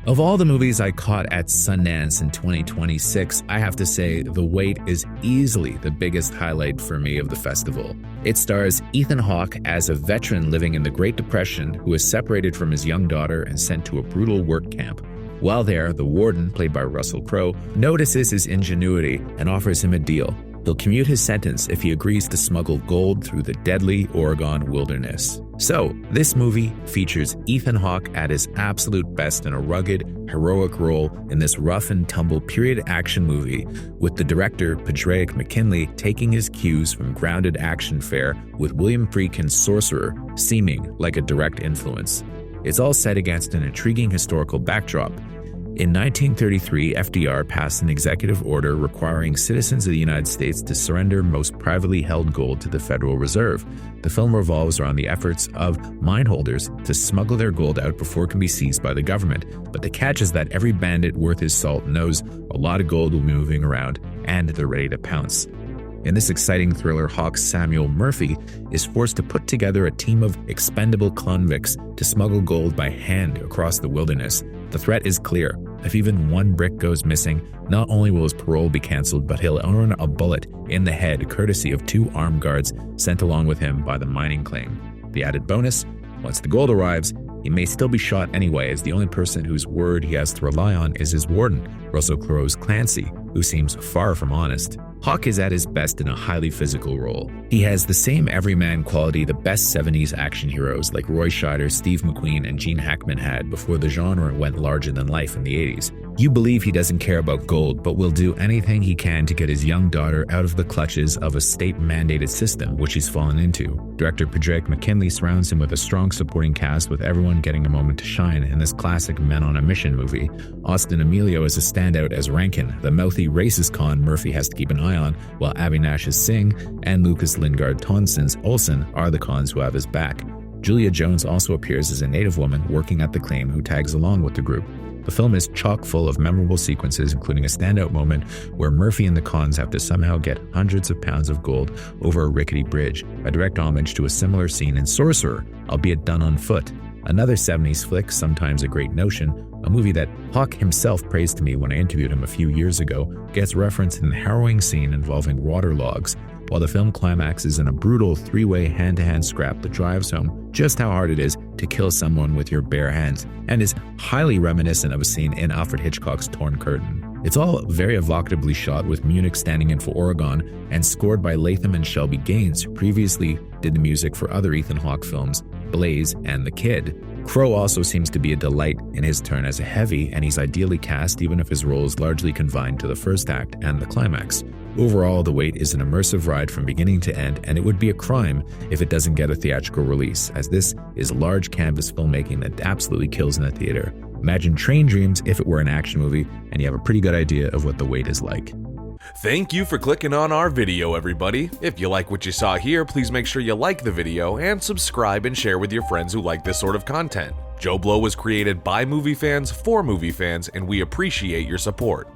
Of all the movies I caught at Sundance in 2026, I have to say The Wait is easily the biggest highlight for me of the festival. It stars Ethan Hawke as a veteran living in the Great Depression who is separated from his young daughter and sent to a brutal work camp. While there, the warden, played by Crowe, notices his ingenuity and offers him a deal. He'll commute his sentence if he agrees to smuggle gold through the deadly Oregon wilderness. So, this movie features Ethan Hawke at his absolute best in a rugged, heroic role in this rough-and-tumble period action movie, with the director Padraic McKinley taking his cues from grounded action fare with William Friedkin's Sorcerer seeming like a direct influence. It's all set against an intriguing historical backdrop. In 1933, FDR passed an executive order requiring citizens of the United States to surrender most privately held gold to the Federal Reserve. The film revolves around the efforts of mine holders to smuggle their gold out before it can be seized by the government. But the catch is that every bandit worth his salt knows a lot of gold will be moving around, and they're ready to pounce. In this exciting thriller, Hawke's Samuel Murphy is forced to put together a team of expendable convicts to smuggle gold by hand across the wilderness. The threat is clear. If even one brick goes missing, not only will his parole be cancelled, but he'll earn a bullet in the head courtesy of 2 armed guards sent along with him by the mining claim. The added bonus, once the gold arrives, he may still be shot anyway, as the only person whose word he has to rely on is his warden, Russell Crowe's Clancy, who seems far from honest. Hawke is at his best in a highly physical role. He has the same everyman quality the best 70s action heroes like Roy Scheider, Steve McQueen, and Gene Hackman had before the genre went larger than life in the 80s. You believe he doesn't care about gold, but will do anything he can to get his young daughter out of the clutches of a state-mandated system, which he's fallen into. Director Padraic McKinley surrounds him with a strong supporting cast, with everyone getting a moment to shine in this classic Men on a Mission movie. Austin Emilio is a standout as Rankin, the mouthy racist con Murphy has to keep an eye on, while Abinash's Singh and Lucas Lingard Tonson's Olsen are the cons who have his back. Julia Jones also appears as a native woman working at the claim who tags along with the group. The film is chock full of memorable sequences, including a standout moment where Murphy and the cons have to somehow get hundreds of pounds of gold over a rickety bridge, a direct homage to a similar scene in Sorcerer, albeit done on foot. Another 70s flick, Sometimes a Great Notion, a movie that Hawke himself praised to me when I interviewed him a few years ago, gets referenced in the harrowing scene involving waterlogs, while the film climaxes in a brutal 3-way hand-to-hand scrap that drives home just how hard it is to kill someone with your bare hands, and is highly reminiscent of a scene in Alfred Hitchcock's Torn Curtain. It's all very evocatively shot, with Munich standing in for Oregon, and scored by Latham and Shelby Gaines, who previously did the music for other Ethan Hawke films, Blaze and The Kid. Crowe also seems to be a delight in his turn as a heavy, and he's ideally cast even if his role is largely confined to the first act and the climax. Overall, The Wait is an immersive ride from beginning to end, and it would be a crime if it doesn't get a theatrical release, as this is large canvas filmmaking that absolutely kills in the theater. Imagine Train Dreams if it were an action movie, and you have a pretty good idea of what The Wait is like. Thank you for clicking on our video, everybody. If you like what you saw here, please make sure you like the video and subscribe and share with your friends who like this sort of content. JoBlo was created by movie fans for movie fans, and we appreciate your support.